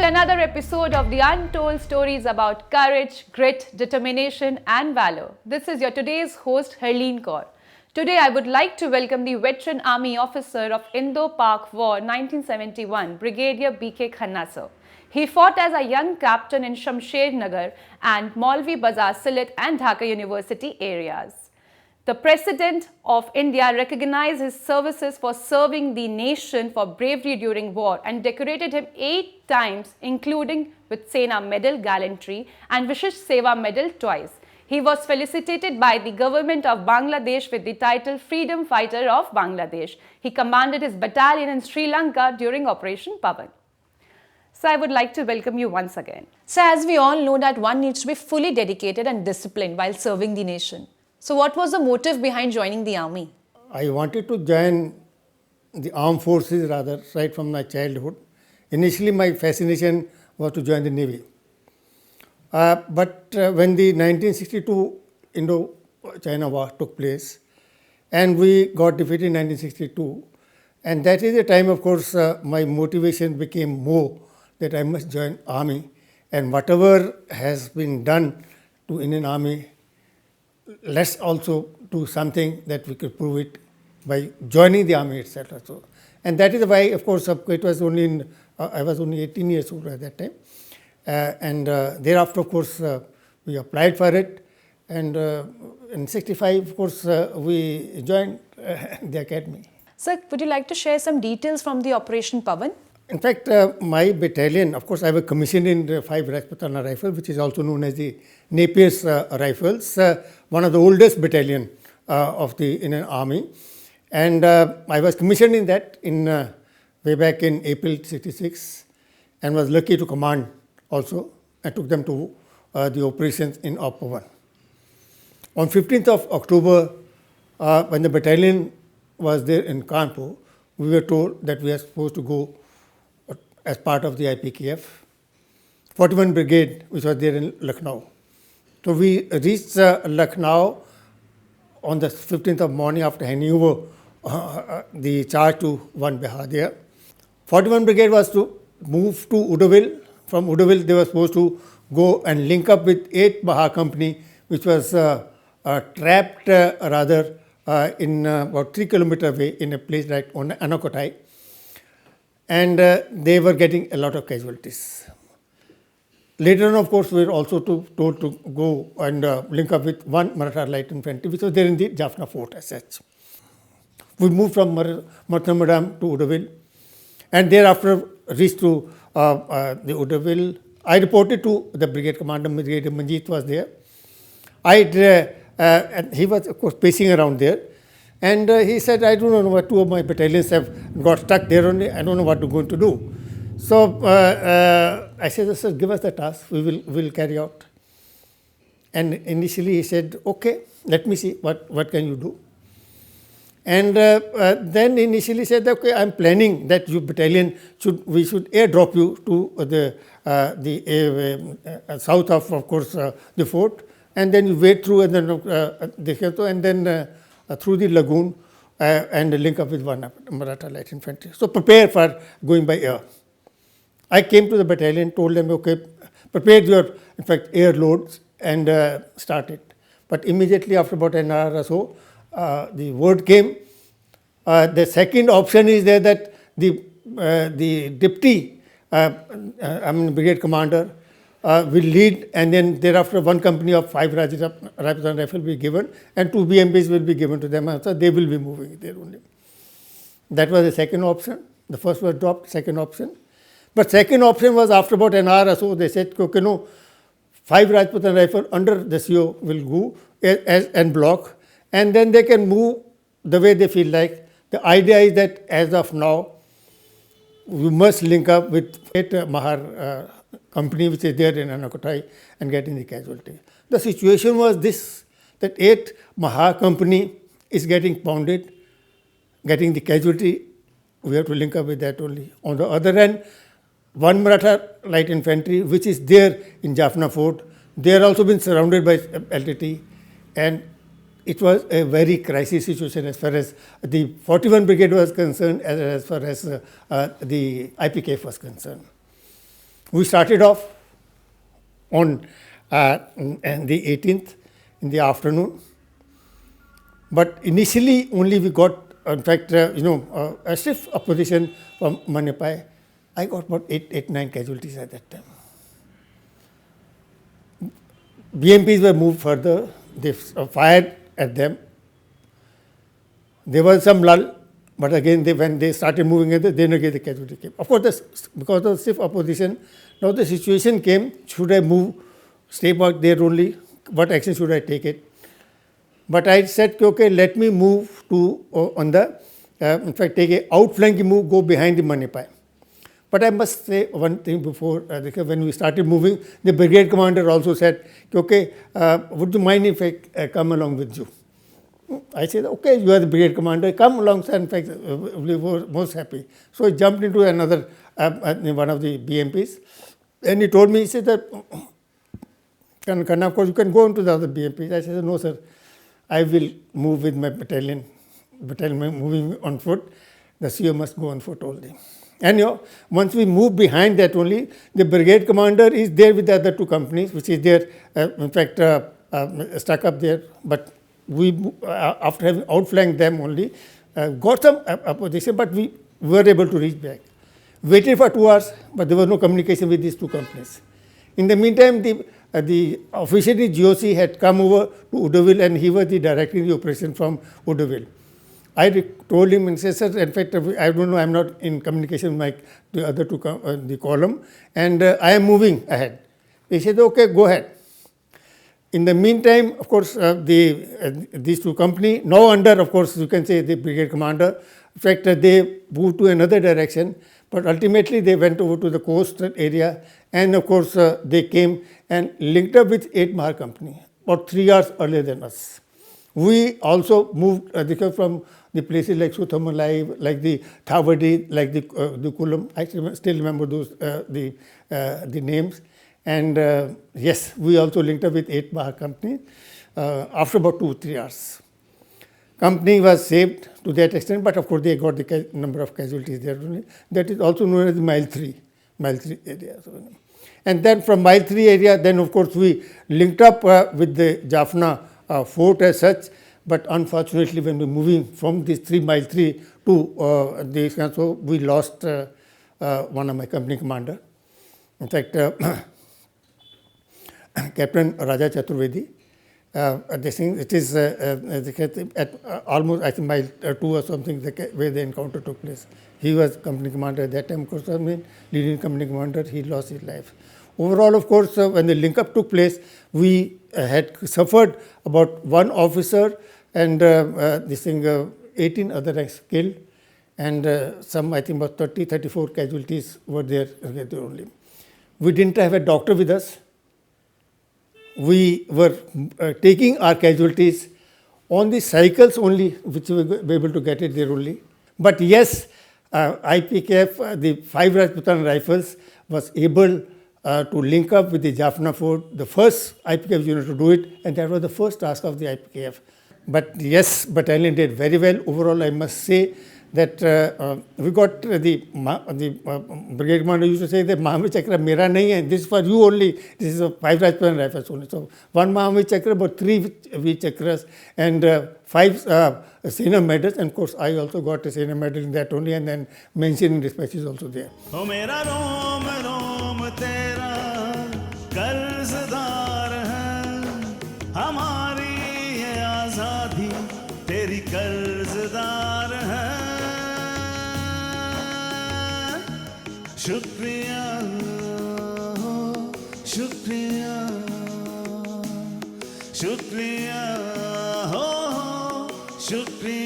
another episode of the untold stories about courage, grit, determination and valor. This is your today's host, Bhagat Kr. Today I would like to welcome the veteran army officer of Indo-Pak War 1971, Brigadier B.K. Khanna sir. He fought as a young captain in Shamsher Nagar and Maulvi Bazar, Sylhet and Dhaka University areas. The President of India recognized his services for serving the nation for bravery during war and decorated him 8 times, including with Sena Medal Gallantry and Vishish Seva Medal twice. He was felicitated by the government of Bangladesh with the title Freedom Fighter of Bangladesh. He commanded his battalion in Sri Lanka during Operation Pawan. So I would like to welcome you once again. So as we all know that one needs to be fully dedicated and disciplined while serving the nation. So what was the motive behind joining the army? I wanted to join the armed forces rather right from my childhood. Initially my fascination was to join the Navy. But when the 1962 Indo-China war took place and we got defeated in 1962, and that is the time of course my motivation became more that I must join army, and whatever has been done to Indian army, let's also do something that we could prove it by joining the army itself also. And that is why, of course, it was only I was only 18 years old at that time. Thereafter, of course, we applied for it. And in 65, of course, we joined the academy. Sir, would you like to share some details from the Operation Pawan? In fact, my battalion, of course, I was commissioned in the 5 Rajputana Rifle, which is also known as the Napier's Rifles, one of the oldest battalion of the Indian Army. And I was commissioned in that in way back in April 66 and was lucky to command also and took them to the operations in Pawan. On 15th of October, when the battalion was there in Kanpur, we were told that we are supposed to go as part of the IPKF, 41 Brigade, which was there in Lucknow. So we reached Lucknow on the 15th of morning after handing over the charge to 1 Bahadur. 41 Brigade was to move to Udaville. From Udaville, they were supposed to go and link up with 8 Bahar Company, which was trapped in about 3 kilometers away in a place like Anakotai. And they were getting a lot of casualties. Later on, of course, we were also told to go and link up with 1 Maratha Light Infantry, which was there in the Jaffna Fort as such. We moved from Marathamadam to Udaville, and thereafter reached to the Udaville. I reported to the brigade commander, Brigadier Manjeet was there. And he was, of course, pacing around there. And he said, I don't know what 2 of my battalions have got stuck there only. I don't know what we're going to do. So I said, sir, give us the task. We'll carry out. And initially he said, okay, let me see what can you do. And then initially said, okay, I'm planning that your battalion we should airdrop you to the south of course, the fort, and then you wade through and then through the lagoon and link up with 1 Maratha Light Infantry. So prepare for going by air. I came to the battalion, told them, okay, prepare your, in fact, air loads and started. But immediately after about an hour or so, the word came. The second option is there that the deputy, brigade commander, will lead, and then thereafter 1 company of 5 Rajputana Rifle will be given and 2 BMPs will be given to them. So they will be moving there only. That was the second option. The first was dropped, second option. But second option was after about an hour or so, they said, okay, no, 5 Rajputana Rifle under the CO will go and block, and then they can move the way they feel like. The idea is that as of now, we must link up with 8 Mahar company which is there in Anakotai and getting the casualty. The situation was this, that 8 Mahar company is getting pounded, getting the casualty. We have to link up with that only. On the other hand, 1 Maratha Light Infantry, which is there in Jaffna Fort, they are also been surrounded by LTT, and it was a very crisis situation as far as the 41 Brigade was concerned, as far as the IPKF was concerned. We started off on the 18th in the afternoon, but initially only we got, in fact, a stiff opposition from Manipai. I got about 9 casualties at that time. BMPs were moved further. They fired at them. There was some lull, but again, when they started moving in, then again the casualty came. Of course, because of stiff opposition, now the situation came, should I move, stay back there only, what action should I take it? But I said, okay, let me move to, in fact, take a outflanking move, go behind the Manipai. But I must say one thing before, when we started moving, the brigade commander also said, okay, would you mind if I come along with you? I said, okay, you are the brigade commander, come along, sir. In fact, we were most happy. So I jumped into another, one of the BMPs, and he told me, he said that, Khanna, of course, you can go into the other BMPs. I said, no, sir, I will move with my battalion moving on foot. The CO must go on foot only. And once we move behind that only, the brigade commander is there with the other 2 companies, which is there, in fact, stuck up there. But we, after having outflanked them only, got some opposition, but we were able to reach back. Waited for 2 hours, but there was no communication with these 2 companies. In the meantime, the officer in GOC had come over to Udaville, and he was directing the operation from Udaville. I told him and said, sir, in fact, I don't know, I'm not in communication with the other 2, the column, and I am moving ahead. He said, okay, go ahead. In the meantime, of course, these 2 companies, now under, of course, you can say the brigade commander, in fact, they moved to another direction, but ultimately they went over to the coast area, and of course, they came and linked up with 8 Mahar company, about 3 hours earlier than us. We also moved from the places like Suthamalai, like the Thavadi, like the Kulam. I still remember those the names. And yes, we also linked up with 8 Mahar company after about 2-3 hours. Company was saved to that extent, but of course they got the number of casualties there only. That is also known as the Mile 3 area. And then from Mile 3 area, then of course we linked up with the Jaffna fort as such, but unfortunately when we were moving from this 3 Mile 3 to this, so we lost one of my company commander. In fact, Captain Raja Chaturvedi, this thing, it is at almost, I think, Mile 2 or something, where the encounter took place. He was company commander at that time, of course, leading company commander, he lost his life. Overall, of course, when the link-up took place, we had suffered about 1 officer and 18 other ranks killed, and some, I think, about 34 casualties were there only. We didn't have a doctor with us. We were taking our casualties on the cycles only, which we were able to get it there only. But yes, IPKF, the 5 Rajputan rifles, was able to link up with the Jaffna fort, the first IPKF unit to do it, and that was the first task of the IPKF. But yes, battalion did very well. Overall, I must say that we got the brigade commander used to say that Mahavir Chakra mera nahi hai, this is for you only, this is a 5 Rajputan rifles only. So 1 Mahavir Chakra, about 3 Veer Chakras, and 5 Sena medals, and of course I also got a Sena medal in that only, and then mentioned in dispatches also there. Oh, mera rom rom tera कर्जदार है, हमारी ये आजादी तेरी कर्जदार है. शुक्रिया शुक्रिया शुक्रिया हो शुक्रिया.